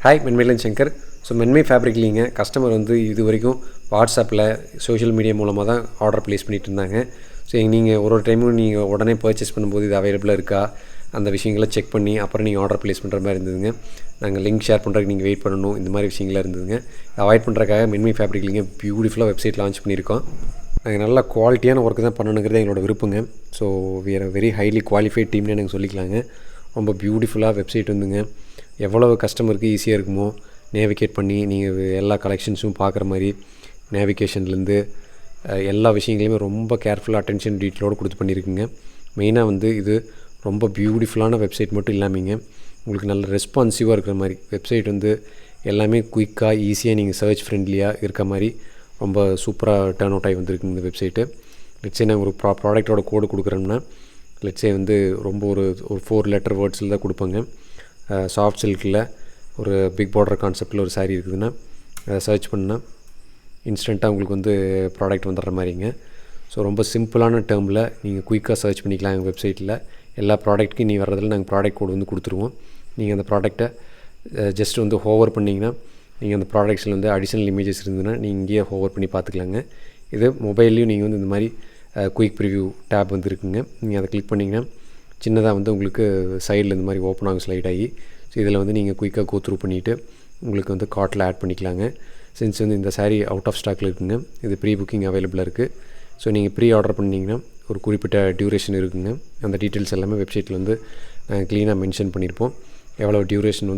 Hi மென்மைலன் Shankar. So மென்மை ஃபேப்ரிக்லிங்க customer வந்து இது வரைக்கும் வாட்ஸ்அப்பில் சோஷியல் மீடியா மூலமாக தான் ஆர்டர் ப்ளேஸ் பண்ணிகிட்டு இருந்தாங்க. ஸோ நீங்கள் ஒரு டைமும் நீங்கள் உடனே பர்ச்சேஸ் பண்ணும்போது இது அவைலபிளாக இருக்கா அந்த விஷயங்களை செக் பண்ணி அப்புறம் நீங்கள் ஆர்டர் ப்ளேஸ் பண்ணுற மாதிரி இருந்ததுங்க. நாங்கள் லிங்க் ஷேர் பண்ணுறதுக்கு நீங்கள் வெயிட் பண்ணணும், இந்த மாதிரி விஷயங்களாக இருந்ததுங்க. அவாய்ட் பண்ணுறதுக்காக மென்மை ஃபேப்ரிக்லிங்க பியூட்டிஃபுல்லாக வெப்சைட் லான்ச் பண்ணியிருக்கோம். நாங்கள் நல்ல குவாலிட்டியான ஒர்க்கு தான் பண்ணணுங்கிறது எங்களோட விருப்பங்க. So we are very highly qualified டீம்னு எனக்கு சொல்லிக்கலாங்க. ரொம்ப பியூட்டிஃபுல்லாக வெப்சைட் வந்துங்க. எவ்வளவு கஸ்டமருக்கு ஈஸியாக இருக்குமோ நேவிகேட் பண்ணி நீங்கள் எல்லா கலெக்ஷன்ஸும் பார்க்குற மாதிரி நேவிகேஷன்லேருந்து எல்லா விஷயங்களையுமே ரொம்ப கேர்ஃபுல்லாக அட்டென்ஷன் டீட்டெயிலோடு கொடுத்து பண்ணியிருக்குங்க. மெயினாக வந்து இது ரொம்ப பியூட்டிஃபுல்லான வெப்சைட் மட்டும் இல்லாமங்க, உங்களுக்கு நல்ல ரெஸ்பான்சிவாக இருக்கிற மாதிரி வெப்சைட் வந்து எல்லாமே குயிக்காக ஈஸியாக நீங்கள் சர்ச் ஃப்ரெண்ட்லியாக இருக்க மாதிரி ரொம்ப சூப்பராக டர்ன் அவுட் ஆகி வந்திருக்குங்க இந்த வெப்சைட்டு. லெட்ஸே நான் ஒரு ப்ராடக்டோட கோடு கொடுக்குறோம்னா லெட்ஸே வந்து ரொம்ப ஒரு 4 லெட்டர் வேர்ட்ஸில் தான் கொடுப்பாங்க. சாஃப்ட் சில்கில் ஒரு பிக் பார்டர் கான்செப்டில் ஒரு சாரீ இருக்குதுன்னா அதை சர்ச் பண்ணால் இன்ஸ்டண்ட்டாக உங்களுக்கு வந்து ப்ராடக்ட் வந்துடுற மாதிரிங்க. ஸோ ரொம்ப சிம்பிளான டேர்மில் நீங்கள் குயிக்காக சர்ச் பண்ணிக்கலாம் எங்கள் வெப்சைட்டில். எல்லா ப்ராடக்ட்டுக்கும் நீ வர்றதில் நாங்கள் ப்ராடக்ட் கோடு வந்து கொடுத்துருவோம். நீங்கள் அந்த ப்ராடக்ட்டை ஜஸ்ட் வந்து ஹோவர் பண்ணிங்கன்னா நீங்கள் அந்த ப்ராடக்ட்ஸில் வந்து அடிஷ்னல் இமேஜஸ் இருந்ததுன்னா நீங்கள் இங்கேயே ஹோவர் பண்ணி பார்த்துக்கலாங்க. இது மொபைல்லையும் நீங்கள் வந்து இந்த மாதிரி குயிக் ப்ரிவ்யூ டேப் வந்து இருக்குங்க. நீங்கள் அதை கிளிக் பண்ணிங்கன்னா சின்னதாக வந்து உங்களுக்கு சைடில் இந்த மாதிரி ஓப்பன் ஆகும் ஸ்லைட் ஆகி. ஸோ இதில் வந்து நீங்கள் குயிக்காக கோ த்ரூ பண்ணிவிட்டு உங்களுக்கு வந்து கார்ட்டில் ஆட் பண்ணிக்கலாங்க. சின்ஸ் வந்து இந்த சாரீ அவுட் ஆஃப் ஸ்டாக்கில் இருக்குங்க, இது ப்ரீ புக்கிங் அவைலபிளாக இருக்குது. ஸோ நீங்கள் ப்ரீ ஆர்டர் பண்ணிங்கன்னா ஒரு குறிப்பிட்ட டியூரேஷன் இருக்குங்க. அந்த டீட்டெயில்ஸ் எல்லாமே வெப்சைட்டில் வந்து க்ளீனாக மென்ஷன் பண்ணியிருப்போம். எவ்வளோ டியூரேஷன்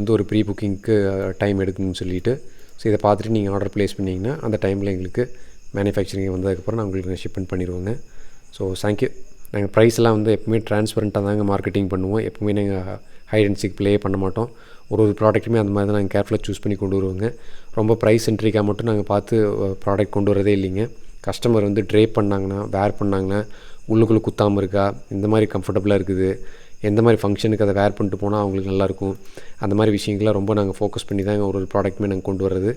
வந்து ஒரு ப்ரீ புக்கிங்க்கு டைம் எடுக்குன்னு சொல்லிவிட்டு, ஸோ இதை பார்த்துட்டு நீங்கள் ஆர்டர் ப்ளேஸ் பண்ணிங்கன்னா அந்த டைமில் எங்களுக்கு மேனுஃபேக்சரிங் வந்ததுக்கப்புறம் நான் உங்களுக்கு ஷிப்மெண்ட் பண்ணிடுவோங்க. So thank you. நாங்கள் ப்ரைஸ்லாம் வந்து எப்பவுமே ட்ரான்ஸ்பரண்ட்டாக தாங்க மார்க்கெட்டிங் பண்ணுவோம். எப்பவுமே நாங்கள் ஹைட் அண்ட் சீக் ப்ளே பண்ண மாட்டோம். ஒரு ப்ராடக்ட்டுமே அந்த மாதிரி தான் நாங்கள் கேர்ஃபுல்லாக சூஸ் பண்ணி கொண்டு வருவோங்க. ரொம்ப ப்ரைஸ் சென்ட்ரிக்காக மட்டும் நாங்கள் பார்த்து ப்ராடக்ட் கொண்டு வரதே இல்லைங்க. கஸ்டமர் வந்து ட்ரேப் பண்ணாங்கன்னா, வேர் பண்ணாங்கன்னா உள்ளுக்குள்ளே குத்தாமல் இருக்கா, இந்த மாதிரி கம்ஃபர்டபுளாக இருக்குது, எந்த மாதிரி ஃபங்க்ஷனுக்கு அதை வேர் பண்ணிட்டு போனால் அவங்களுக்கு நல்லாயிருக்கும், அந்த மாதிரி விஷயங்கள்லாம் ரொம்ப நாங்கள் ஃபோக்கஸ் பண்ணி தாங்க ஒரு ப்ராடக்ட்டுமே நாங்கள் கொண்டு வர்றது.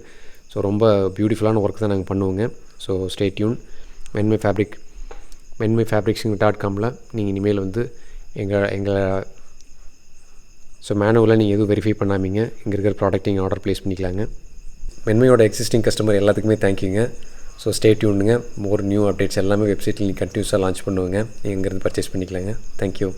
ஸோ ரொம்ப பியூட்டிஃபுல்லான ஒர்க் தான் நாங்கள் பண்ணுவோங்க. So stay tune. மென்மைஃபேப்ரிக்ஸிங்.comல நீங்கள் இனிமேல் வந்து எங்களை ஸோ மேனுவலாக நீங்கள் எதுவும் வெரிஃபை பண்ணாமீங்க இங்கே இருக்கிற ப்ராடக்ட் நீங்கள் ஆர்டர் ப்ளேஸ் பண்ணிக்கலாங்க. மென்மையோட எக்ஸிஸ்டிங் கஸ்டமர் எல்லாத்துக்குமே தேங்க்யூங்க. ஸோ ஸ்டே டியூனுங்க. மோர் நியூ அப்டேட்ஸ் எல்லாமே வெப்சைட்டில் நீங்கள் கண்டினியூஸாக லான்ச் பண்ணுவோங்க. நீங்கள் இங்கேருந்து பர்ச்சேஸ் பண்ணிக்கலாங்க. தேங்க்யூ.